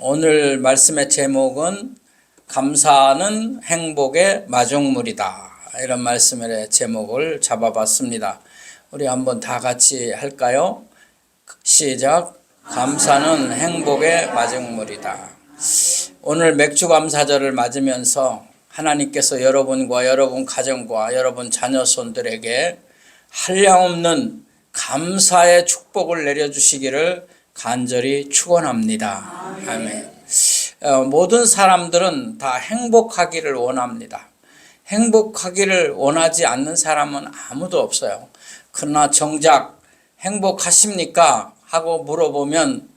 오늘 말씀의 제목은 감사는 행복의 마중물이다. 이런 말씀의 제목을 잡아봤습니다. 우리 한번 다 같이 할까요? 시작. 감사는 행복의 마중물이다. 오늘 맥주감사절을 맞으면서 하나님께서 여러분과 여러분 가정과 여러분 자녀손들에게 한량없는 감사의 축복을 내려주시기를 간절히 축원합니다. 아멘. 모든 사람들은 다 행복하기를 원합니다. 행복하기를 원하지 않는 사람은 아무도 없어요. 그러나 정작 행복하십니까? 하고 물어보면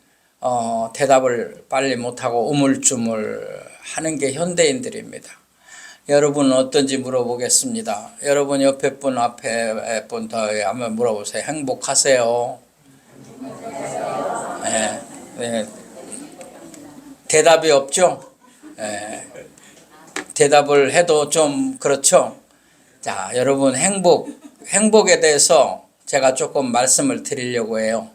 대답을 빨리 못하고 우물쭈물 하는 게 현대인들입니다. 여러분은 어떤지 물어보겠습니다. 여러분 옆에 분 앞에 분 더 한번 물어보세요. 행복하세요? 네. 대답이 없죠? 대답을 해도 좀 그렇죠? 자, 여러분 행복에 대해서 제가 조금 말씀을 드리려고 해요.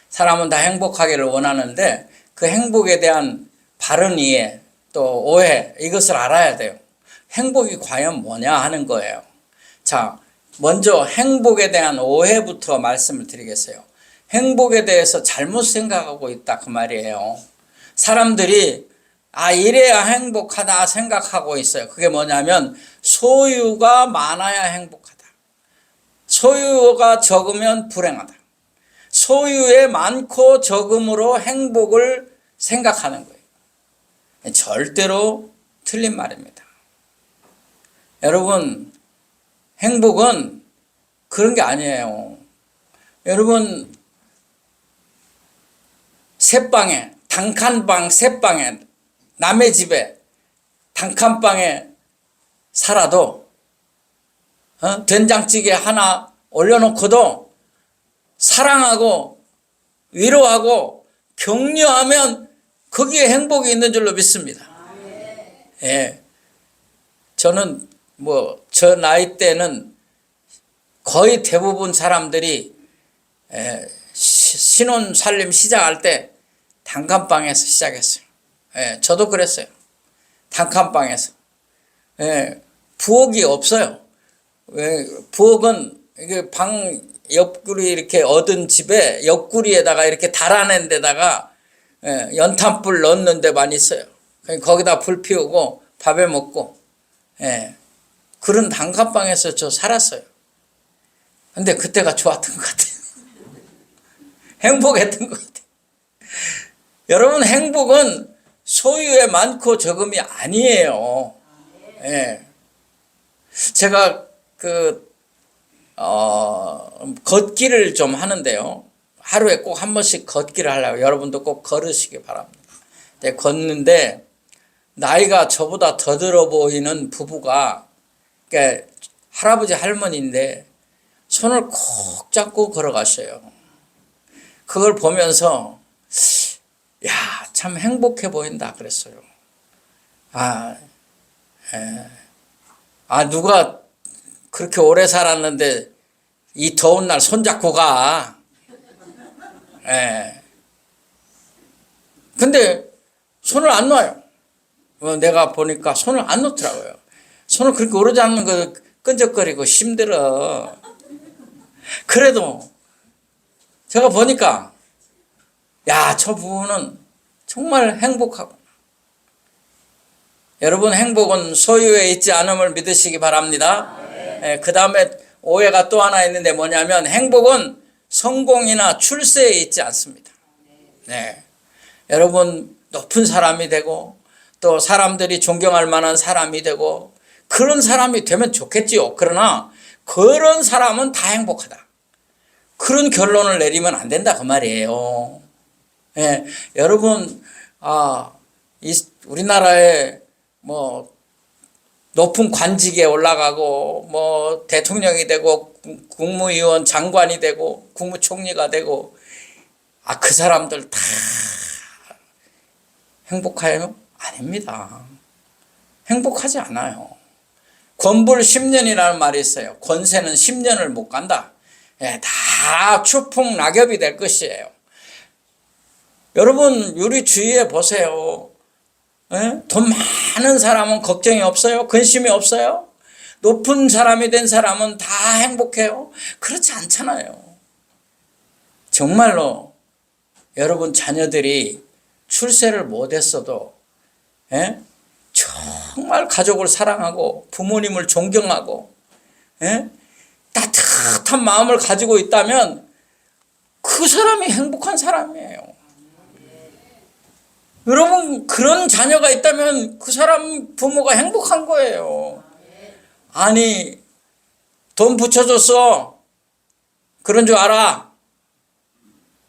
사람은 다 행복하기를 원하는데 그 행복에 대한 바른 이해 또 오해 이것을 알아야 돼요. 행복이 과연 뭐냐 하는 거예요. 자, 먼저 행복에 대한 오해부터 말씀을 드리겠어요. 행복에 대해서 잘못 생각하고 있다 그 말이에요. 사람들이 이래야 행복하다 생각하고 있어요. 그게 뭐냐면 소유가 많아야 행복하다. 소유가 적으면 불행하다. 소유에 많고 적음으로 행복을 생각하는 거예요. 절대로 틀린 말입니다. 여러분, 행복은 그런 게 아니에요. 여러분, 새방에 단칸방 새방에 남의 집에 단칸방에 살아도 된장찌개 하나 올려놓고도 사랑하고 위로하고 격려하면 거기에 행복이 있는 줄로 믿습니다. 예. 저는 저 나이 때는 거의 대부분 사람들이 신혼 살림 시작할 때 단칸방에서 시작했어요. 저도 그랬어요. 단칸방에서. 부엌이 없어요. 부엌은 이게 방 옆구리 이렇게 얻은 집에 옆구리에다가 이렇게 달아낸 데다가 연탄불 넣는 데만 있어요. 거기다 불 피우고 밥에 먹고 그런 단칸방에서 저 살았어요. 근데 그때가 좋았던 것 같아요. 행복했던 것 같아요. 여러분, 행복은 소유에 많고 적음이 아니에요. 제가 걷기를 좀 하는데요. 하루에 꼭 한 번씩 걷기를 하려고 여러분도 꼭 걸으시기 바랍니다. 근데 걷는데 나이가 저보다 더 들어 보이는 부부가 그러니까 할아버지 할머니인데 손을 꼭 잡고 걸어가셔요. 그걸 보면서 참 행복해 보인다 그랬어요. 누가 그렇게 오래 살았는데 이 더운 날 손잡고 가. 근데 손을 안 놔요. 내가 보니까 손을 안 놓더라고요. 손을 그렇게 오래 잡는 거 끈적거리고 힘들어. 그래도 제가 보니까 저 부부는 정말 행복하구나. 여러분, 행복은 소유에 있지 않음을 믿으시기 바랍니다. 그 다음에 오해가 또 하나 있는데 뭐냐면 행복은 성공이나 출세에 있지 않습니다. 여러분, 높은 사람이 되고 또 사람들이 존경할 만한 사람이 되고 그런 사람이 되면 좋겠지요. 그러나 그런 사람은 다 행복하다. 그런 결론을 내리면 안 된다 그 말이에요. 여러분, 우리나라에 높은 관직에 올라가고 대통령이 되고 국무위원 장관이 되고 국무총리가 되고 그 사람들 다 행복해요? 아닙니다. 행복하지 않아요. 권불 10년이라는 말이 있어요. 권세는 10년을 못 간다. 다 추풍낙엽이 될 것이에요. 여러분 우리 주위에 보세요. 예? 돈 많은 사람은 걱정이 없어요? 근심이 없어요? 높은 사람이 된 사람은 다 행복해요? 그렇지 않잖아요. 정말로 여러분 자녀들이 출세를 못했어도 예? 정말 가족을 사랑하고 부모님을 존경하고 예? 따뜻한 마음을 가지고 있다면 그 사람이 행복한 사람이에요. 여러분 그런 자녀가 있다면 그 사람 부모가 행복한 거예요. 아니 돈 붙여줬어 그런 줄 알아.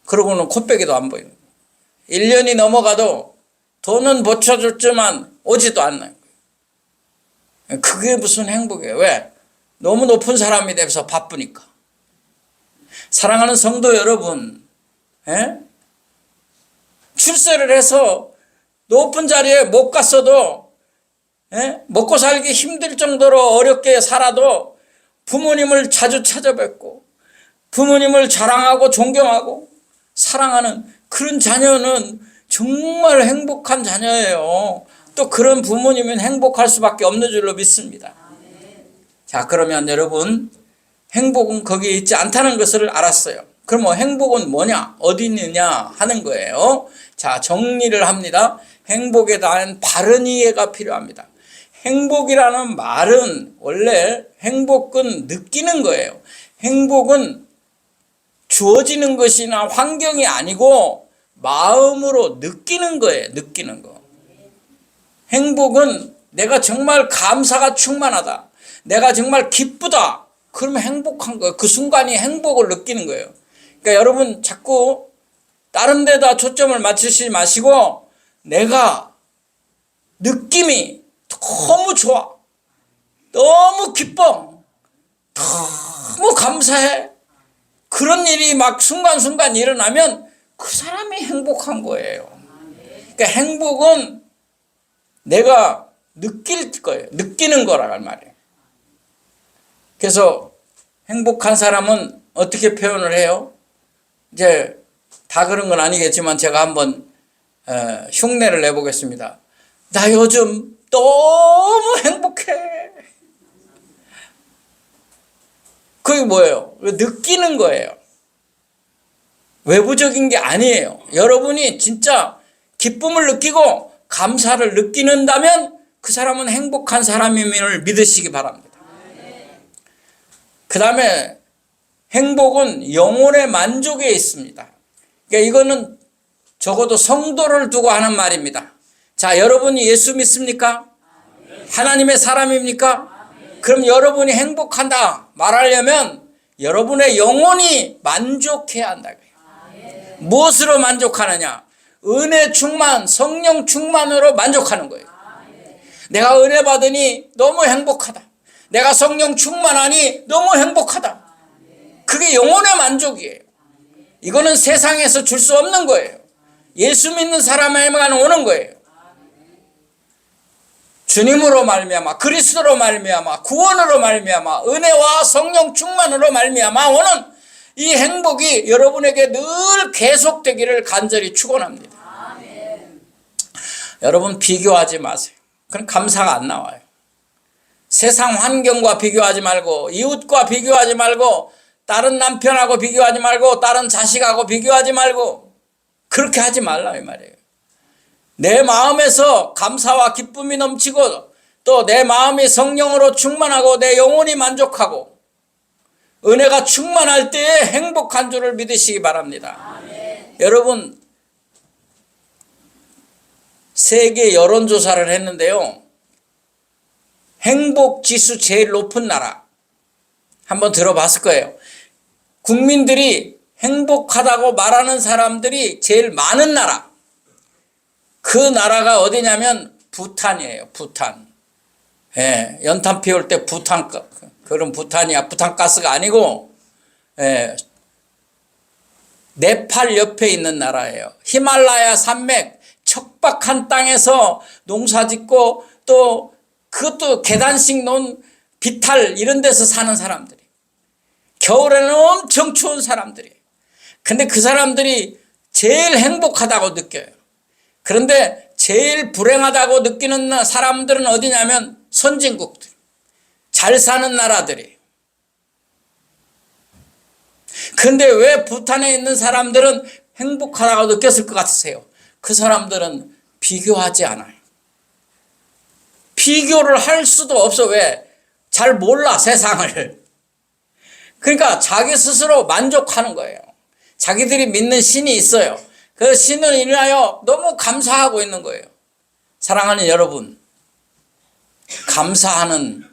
그러고는 코빼기도 안 보이는 거예요. 1년이 넘어가도 돈은 붙여줬지만 오지도 않는 거예요. 그게 무슨 행복이에요. 왜? 너무 높은 사람이 돼서 바쁘니까. 사랑하는 성도 여러분, 예? 출세를 해서 높은 자리에 못 갔어도 예? 먹고 살기 힘들 정도로 어렵게 살아도 부모님을 자주 찾아뵙고 부모님을 자랑하고 존경하고 사랑하는 그런 자녀는 정말 행복한 자녀예요. 또 그런 부모님은 행복할 수밖에 없는 줄로 믿습니다. 자, 그러면 여러분 행복은 거기에 있지 않다는 것을 알았어요. 그럼 뭐 행복은 뭐냐? 어디 있느냐 하는 거예요. 자, 정리를 합니다. 행복에 대한 바른 이해가 필요합니다. 행복이라는 말은 원래 행복은 느끼는 거예요. 행복은 주어지는 것이나 환경이 아니고 마음으로 느끼는 거예요. 느끼는 거. 행복은 내가 정말 감사가 충만하다. 내가 정말 기쁘다. 그러면 행복한 거예요. 그 순간이 행복을 느끼는 거예요. 그러니까 여러분 자꾸 다른 데다 초점을 맞추지 마시고 내가 느낌이 너무 좋아. 너무 기뻐. 너무 감사해. 그런 일이 막 순간순간 일어나면 그 사람이 행복한 거예요. 그러니까 행복은 내가 느낄 거예요. 느끼는 거라는 말이에요. 그래서 행복한 사람은 어떻게 표현을 해요? 이제 다 그런 건 아니겠지만 제가 한번 흉내를 내보겠습니다. 나 요즘 너무 행복해. 그게 뭐예요? 느끼는 거예요. 외부적인 게 아니에요. 여러분이 진짜 기쁨을 느끼고 감사를 느끼는다면 그 사람은 행복한 사람임을 믿으시기 바랍니다. 그 다음에 행복은 영혼의 만족에 있습니다. 그러니까 이거는 적어도 성도를 두고 하는 말입니다. 자, 여러분이 예수 믿습니까? 하나님의 사람입니까? 그럼 여러분이 행복한다 말하려면 여러분의 영혼이 만족해야 한다. 무엇으로 만족하느냐? 은혜 충만, 성령 충만으로 만족하는 거예요. 내가 은혜 받으니 너무 행복하다. 내가 성령 충만하니 너무 행복하다. 그게 영혼의 만족이에요. 이거는 세상에서 줄 수 없는 거예요. 예수 믿는 사람에게만 오는 거예요. 주님으로 말미암아, 그리스도로 말미암아, 구원으로 말미암아, 은혜와 성령 충만으로 말미암아 오는 이 행복이 여러분에게 늘 계속되기를 간절히 축원합니다. 여러분 비교하지 마세요. 그럼 감사가 안 나와요. 세상 환경과 비교하지 말고 이웃과 비교하지 말고 다른 남편하고 비교하지 말고 다른 자식하고 비교하지 말고 그렇게 하지 말라 이 말이에요. 내 마음에서 감사와 기쁨이 넘치고 또 내 마음이 성령으로 충만하고 내 영혼이 만족하고 은혜가 충만할 때에 행복한 줄을 믿으시기 바랍니다. 여러분 세계 여론조사를 했는데요. 행복지수 제일 높은 나라 한번 들어봤을 거예요. 국민들이 행복하다고 말하는 사람들이 제일 많은 나라. 그 나라가 어디냐면 부탄이에요. 부탄. 예, 연탄 피울 때 부탄, 그런 부탄이야. 부탄가스가 아니고 네팔 옆에 있는 나라예요. 히말라야 산맥 척박한 땅에서 농사 짓고 또 그것도 계단식 놓은 비탈 이런 데서 사는 사람들이 겨울에는 엄청 추운 사람들이 근데 그 사람들이 제일 행복하다고 느껴요. 그런데 제일 불행하다고 느끼는 사람들은 어디냐면 선진국들, 잘 사는 나라들이. 근데 왜 부탄에 있는 사람들은 행복하다고 느꼈을 것 같으세요? 그 사람들은 비교하지 않아요. 비교를 할 수도 없어. 왜? 잘 몰라, 세상을. 그러니까 자기 스스로 만족하는 거예요. 자기들이 믿는 신이 있어요. 그 신을 인하여 너무 감사하고 있는 거예요. 사랑하는 여러분, 감사하는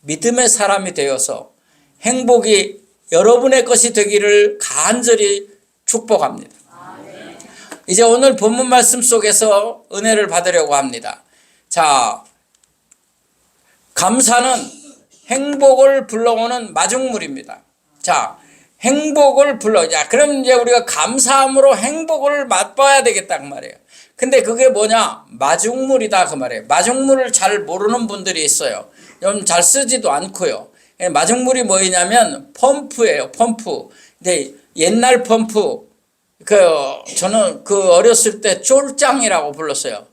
믿음의 사람이 되어서 행복이 여러분의 것이 되기를 간절히 축복합니다. 이제 오늘 본문 말씀 속에서 은혜를 받으려고 합니다. 자, 감사는 행복을 불러오는 마중물입니다. 자, 행복을 자, 그럼 이제 우리가 감사함으로 행복을 맛봐야 되겠다 그 말이에요. 근데 그게 뭐냐? 마중물이다 그 말이에요. 마중물을 잘 모르는 분들이 있어요. 좀 잘 쓰지도 않고요. 마중물이 뭐냐면 펌프예요. 펌프. 근데 옛날 펌프, 저는 어렸을 때 쫄짱이라고 불렀어요.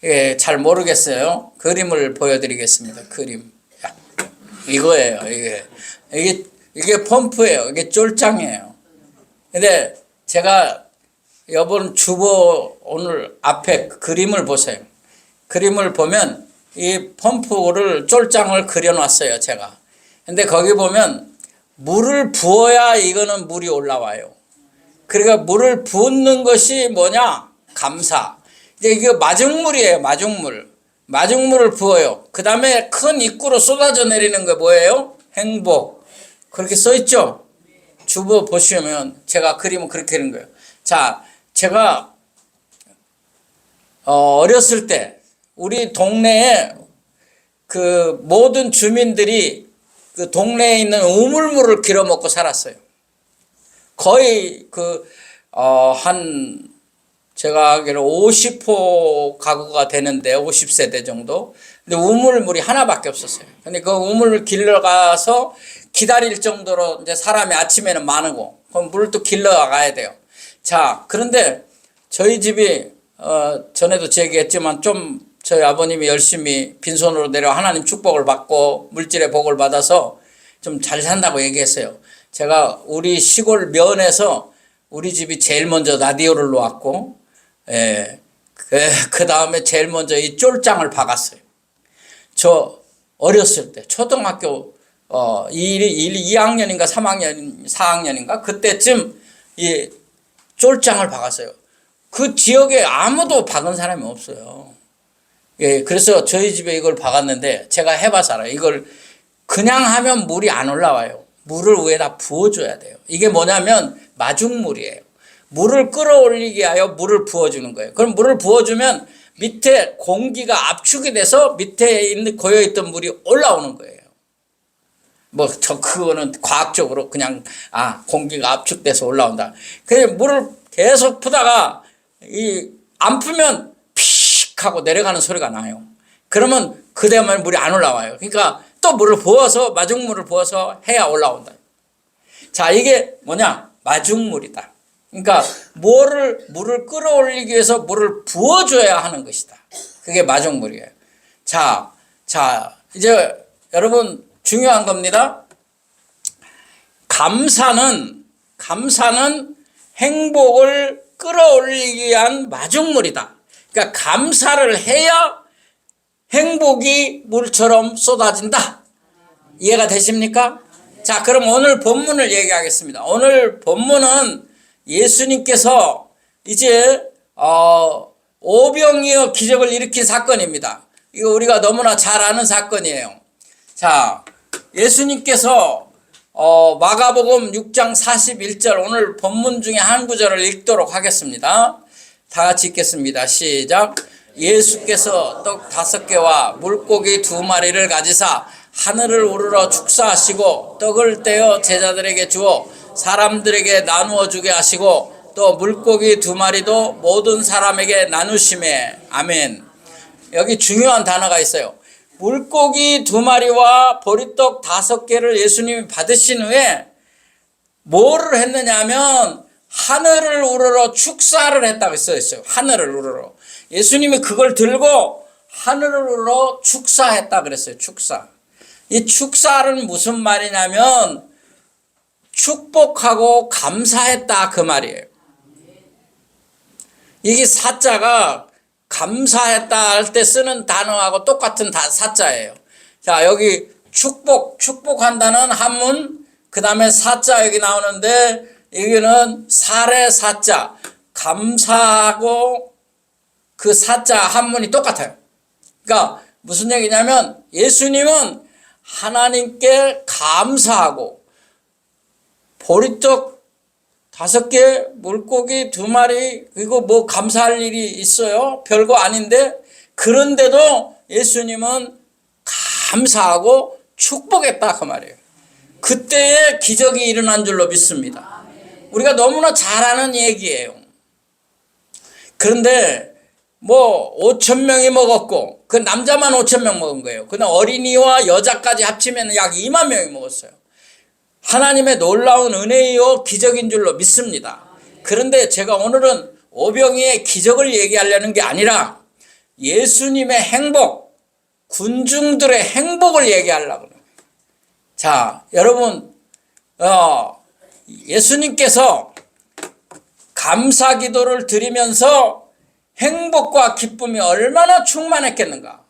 예, 잘 모르겠어요. 그림을 보여드리겠습니다. 그림. 이거예요. 이게 펌프예요. 이게 쫄짱이에요. 근데 제가 여러분 주보 오늘 앞에 그림을 보세요. 그림을 보면 이 펌프를 쫄짱을 그려놨어요. 제가. 근데 거기 보면 물을 부어야 이거는 물이 올라와요. 그러니까 물을 붓는 것이 뭐냐? 감사. 이제 이게 마중물이에요. 마중물. 마중물을 부어요. 그 다음에 큰 입구로 쏟아져 내리는 거 뭐예요? 행복. 그렇게 써 있죠? 주보 보시면 제가 그림은 그렇게 그린 거예요. 자, 제가 어렸을 때 우리 동네에 그 모든 주민들이 그 동네에 있는 우물물을 길어 먹고 살았어요. 거의 제가 알기로 50호 가구가 되는데 50세대 정도. 근데 우물물이 하나밖에 없었어요. 근데 그 우물을 길러 가서 기다릴 정도로 이제 사람이 아침에는 많고 그럼 물을 또 길러 가야 돼요. 자, 그런데 저희 집이 전에도 제기했지만 좀 저희 아버님이 열심히 빈손으로 내려 하나님 축복을 받고 물질의 복을 받아서 좀 잘 산다고 얘기했어요. 제가 우리 시골 면에서 우리 집이 제일 먼저 라디오를 놓았고, 예, 그 다음에 제일 먼저 이 쫄짱을 박았어요. 저 어렸을 때 초등학교 2학년인가 3학년 4학년인가 그때쯤 이 쫄짱을 박았어요. 그 지역에 아무도 박은 사람이 없어요. 예, 그래서 저희 집에 이걸 박았는데 제가 해봐서 알아요. 이걸 그냥 하면 물이 안 올라와요. 물을 위에다 부어줘야 돼요. 이게 뭐냐면 마중물이에요. 물을 끌어올리게 하여 물을 부어주는 거예요. 그럼 물을 부어주면 밑에 공기가 압축이 돼서 밑에 고여있던 물이 올라오는 거예요. 그거는 과학적으로 그냥, 공기가 압축돼서 올라온다. 그래서 물을 계속 푸다가, 안 풀면 픽 하고 내려가는 소리가 나요. 그러면 그대만 물이 안 올라와요. 그러니까 또 물을 부어서, 마중물을 부어서 해야 올라온다. 자, 이게 뭐냐? 마중물이다. 그러니까 물을 끌어올리기 위해서 물을 부어줘야 하는 것이다. 그게 마중물이에요. 자, 이제 여러분 중요한 겁니다. 감사는 행복을 끌어올리기 위한 마중물이다. 그러니까 감사를 해야 행복이 물처럼 쏟아진다. 이해가 되십니까? 자, 그럼 오늘 본문을 얘기하겠습니다. 오늘 본문은 예수님께서 이제 오병이어 기적을 일으킨 사건입니다. 이거 우리가 너무나 잘 아는 사건이에요. 자, 예수님께서 마가복음 6장 41절 오늘 본문 중에 한 구절을 읽도록 하겠습니다. 다 같이 읽겠습니다. 시작. 예수께서 떡 5개와 물고기 2마리를 가지사 하늘을 우러러 축사하시고 떡을 떼어 제자들에게 주어 사람들에게 나누어 주게 하시고 또 물고기 2마리도 모든 사람에게 나누시매. 아멘. 여기 중요한 단어가 있어요. 물고기 2마리와 보리떡 5개를 예수님이 받으신 후에 뭐를 했느냐 하면 하늘을 우러러 축사를 했다고 써 있어요. 하늘을 우러러. 예수님이 그걸 들고 하늘을 우러러 축사했다 그랬어요. 축사. 이 축사는 무슨 말이냐면 축복하고 감사했다 그 말이에요. 이게 사자가 감사했다 할 때 쓰는 단어하고 똑같은 사자예요. 자, 여기 축복한다는 한문, 그 다음에 사자 여기 나오는데 여기는 살의 사자, 감사하고 그 사자 한문이 똑같아요. 그러니까 무슨 얘기냐면 예수님은 하나님께 감사하고 보리떡 5개, 물고기 2마리, 그리고 뭐 감사할 일이 있어요? 별거 아닌데, 그런데도 예수님은 감사하고 축복했다 그 말이에요. 그때에 기적이 일어난 줄로 믿습니다. 우리가 너무나 잘 아는 얘기예요. 그런데 뭐 5,000명이 먹었고 그 남자만 5,000명 먹은 거예요. 그다음 어린이와 여자까지 합치면 약 2만 명이 먹었어요. 하나님의 놀라운 은혜요 기적인 줄로 믿습니다. 그런데 제가 오늘은 오병이의 기적을 얘기하려는 게 아니라 예수님의 행복, 군중들의 행복을 얘기하려고 합니다. 자, 여러분, 예수님께서 감사 기도를 드리면서 행복과 기쁨이 얼마나 충만했겠는가.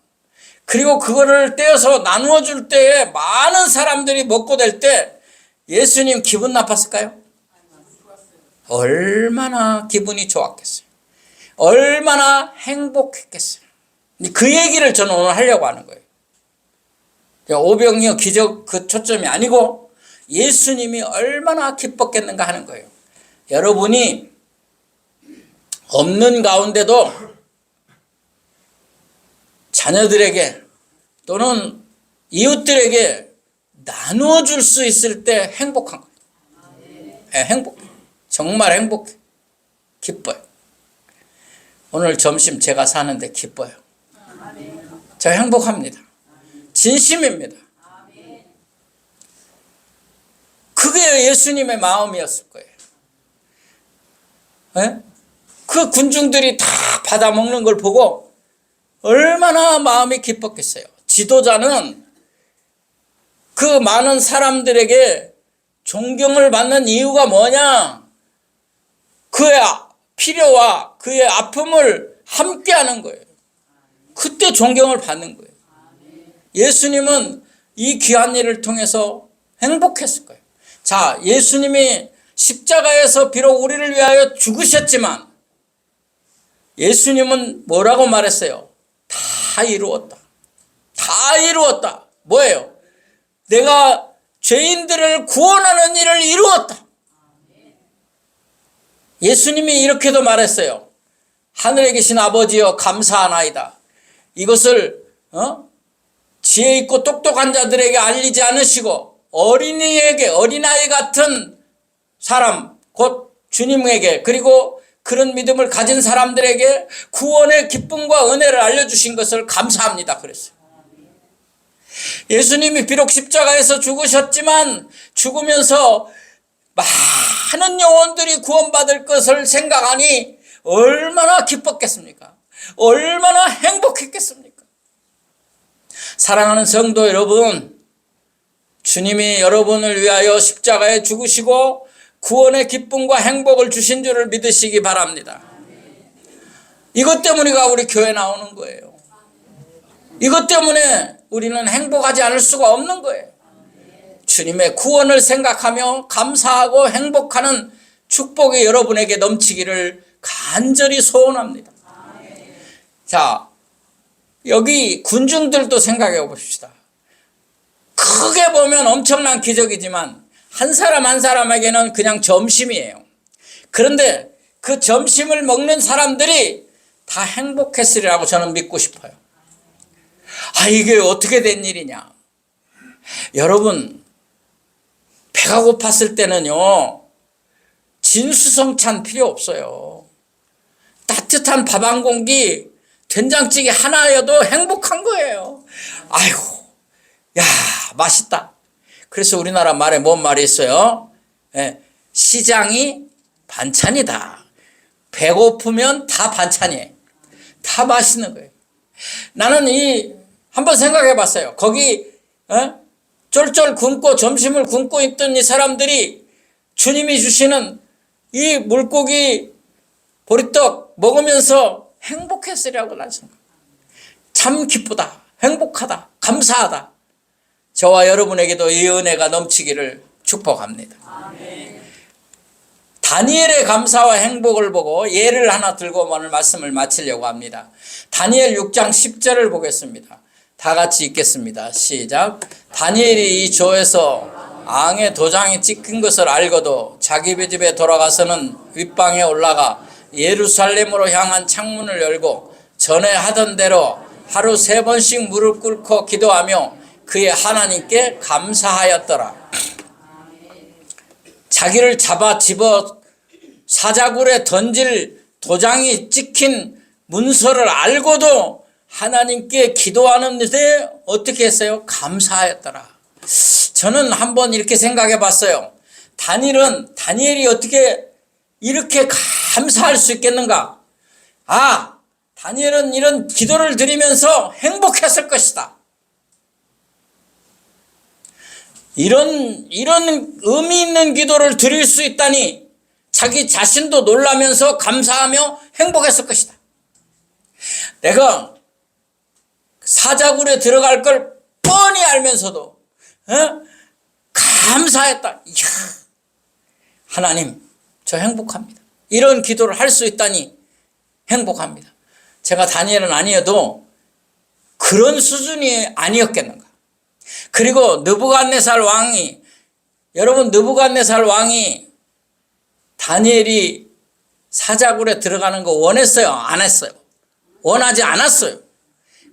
그리고 그거를 떼어서 나누어 줄 때에 많은 사람들이 먹고 될 때 예수님 기분 나빴을까요? 얼마나 기분이 좋았겠어요. 얼마나 행복했겠어요. 그 얘기를 저는 오늘 하려고 하는 거예요. 오병이어 기적 그 초점이 아니고 예수님이 얼마나 기뻤겠는가 하는 거예요. 여러분이 없는 가운데도 자녀들에게 또는 이웃들에게 나누어 줄 수 있을 때 행복한 거예요. 네, 행복해. 정말 행복해. 기뻐요. 오늘 점심 제가 사는데 기뻐요. 저 행복합니다. 진심입니다. 그게 예수님의 마음이었을 거예요. 네? 그 군중들이 다 받아 먹는 걸 보고 얼마나 마음이 기뻤겠어요. 지도자는 그 많은 사람들에게 존경을 받는 이유가 뭐냐? 그의 필요와 그의 아픔을 함께하는 거예요. 그때 존경을 받는 거예요. 예수님은 이 귀한 일을 통해서 행복했을 거예요. 자, 예수님이 십자가에서 비록 우리를 위하여 죽으셨지만 예수님은 뭐라고 말했어요? 다 이루었다. 다 이루었다. 뭐예요? 내가 죄인들을 구원하는 일을 이루었다. 예수님이 이렇게도 말했어요. 하늘에 계신 아버지여 감사하나이다. 이것을 지혜 있고 똑똑한 자들에게 알리지 않으시고 어린아이 같은 사람 곧 주님에게 그리고 그런 믿음을 가진 사람들에게 구원의 기쁨과 은혜를 알려주신 것을 감사합니다. 그랬어요. 예수님이 비록 십자가에서 죽으셨지만 죽으면서 많은 영혼들이 구원받을 것을 생각하니 얼마나 기뻤겠습니까? 얼마나 행복했겠습니까? 사랑하는 성도 여러분, 주님이 여러분을 위하여 십자가에 죽으시고 구원의 기쁨과 행복을 주신 줄을 믿으시기 바랍니다. 이것 때문에 우리 교회 나오는 거예요. 이것 때문에 우리는 행복하지 않을 수가 없는 거예요. 주님의 구원을 생각하며 감사하고 행복하는 축복이 여러분에게 넘치기를 간절히 소원합니다. 자, 여기 군중들도 생각해 봅시다. 크게 보면 엄청난 기적이지만 한 사람 한 사람에게는 그냥 점심이에요. 그런데 그 점심을 먹는 사람들이 다 행복했으리라고 저는 믿고 싶어요. 이게 어떻게 된 일이냐. 여러분, 배가 고팠을 때는요, 진수성찬 필요 없어요. 따뜻한 밥 한 공기, 된장찌개 하나여도 행복한 거예요. 아이고, 야, 맛있다. 그래서 우리나라 말에 뭔 말이 있어요? 시장이 반찬이다. 배고프면 다 반찬이에요. 다 맛있는 거예요. 나는 한번 생각해 봤어요. 거기 쫄쫄 굶고 점심을 굶고 있던 이 사람들이 주님이 주시는 이 물고기 보리떡 먹으면서 행복했으리라고 나는 생각합니다. 참 기쁘다, 행복하다, 감사하다. 저와 여러분에게도 이 은혜가 넘치기를 축복합니다. 아멘. 다니엘의 감사와 행복을 보고 예를 하나 들고 오늘 말씀을 마치려고 합니다. 다니엘 6장 10절을 보겠습니다. 다 같이 읽겠습니다. 시작. 다니엘이 이 조에서 앙의 도장이 찍힌 것을 알고도 자기 집에 돌아가서는 윗방에 올라가 예루살렘으로 향한 창문을 열고 전에 하던 대로 하루 3번씩 무릎 꿇고 기도하며 그의 하나님께 감사하였더라. 자기를 잡아 집어 사자굴에 던질 도장이 찍힌 문서를 알고도 하나님께 기도하는데 어떻게 했어요? 감사하였더라. 저는 한번 이렇게 생각해 봤어요. 다니엘이 어떻게 이렇게 감사할 수 있겠는가? 다니엘은 이런 기도를 드리면서 행복했을 것이다. 이런 의미 있는 기도를 드릴 수 있다니 자기 자신도 놀라면서 감사하며 행복했을 것이다. 내가 사자굴에 들어갈 걸 뻔히 알면서도 감사했다. 이야, 하나님, 저 행복합니다. 이런 기도를 할 수 있다니 행복합니다. 제가 다니엘은 아니어도 그런 수준이 아니었겠는가. 그리고 느부갓네살 왕이, 여러분, 느부갓네살 왕이 다니엘이 사자굴에 들어가는 거 원했어요? 안 했어요? 원하지 않았어요.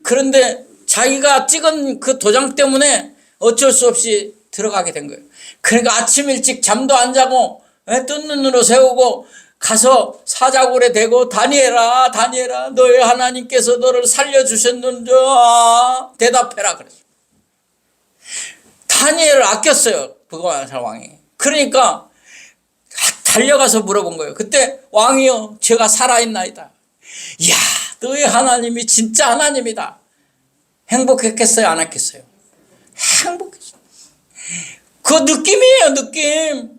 그런데 자기가 찍은 그 도장 때문에 어쩔 수 없이 들어가게 된 거예요. 그러니까 아침 일찍 잠도 안 자고 뜬 눈으로 세우고 가서 사자굴에 대고 다니엘아 너의 하나님께서 너를 살려주셨는지 대답해라 그랬어요. 다니엘을 아꼈어요, 느부갓네살 왕이. 그러니까 달려가서 물어본 거예요. 그때 왕이여, 제가 살아있나이다. 이야, 너의 하나님이 진짜 하나님이다. 행복했겠어요, 안 했겠어요? 행복했어요. 그 느낌이에요, 느낌.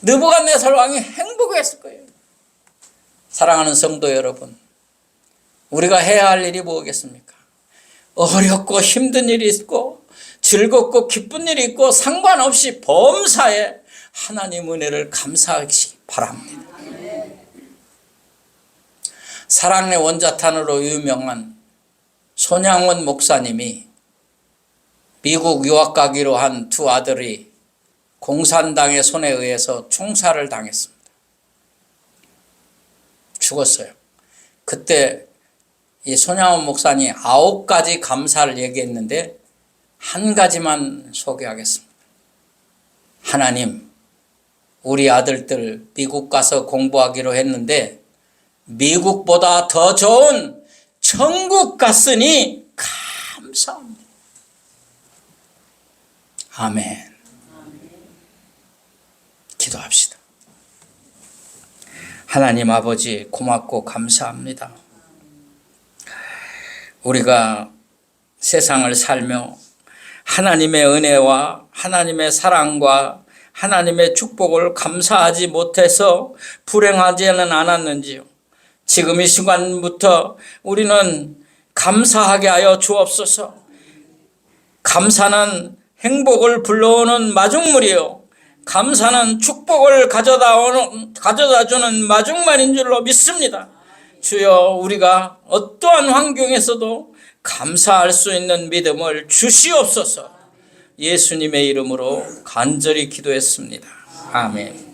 느부갓네살 왕이 행복했을 거예요. 사랑하는 성도 여러분, 우리가 해야 할 일이 뭐겠습니까? 어렵고 힘든 일이 있고 즐겁고 기쁜 일이 있고 상관없이 범사에 하나님 은혜를 감사하시기 바랍니다. 사랑의 원자탄으로 유명한 손양원 목사님이 미국 유학 가기로 한 두 아들이 공산당의 손에 의해서 총살을 당했습니다. 죽었어요. 그때 이 손양원 목사님 9가지 감사를 얘기했는데 한 가지만 소개하겠습니다. 하나님, 우리 아들들 미국 가서 공부하기로 했는데 미국보다 더 좋은 천국 갔으니 감사합니다. 아멘. 기도합시다. 하나님 아버지, 고맙고 감사합니다. 우리가 세상을 살며 하나님의 은혜와 하나님의 사랑과 하나님의 축복을 감사하지 못해서 불행하지는 않았는지요. 지금 이 시간부터 우리는 감사하게 하여 주옵소서. 감사는 행복을 불러오는 마중물이요, 감사는 축복을 가져다 주는 마중말인 줄로 믿습니다. 주여, 우리가 어떠한 환경에서도 감사할 수 있는 믿음을 주시옵소서. 예수님의 이름으로 간절히 기도했습니다. 아멘.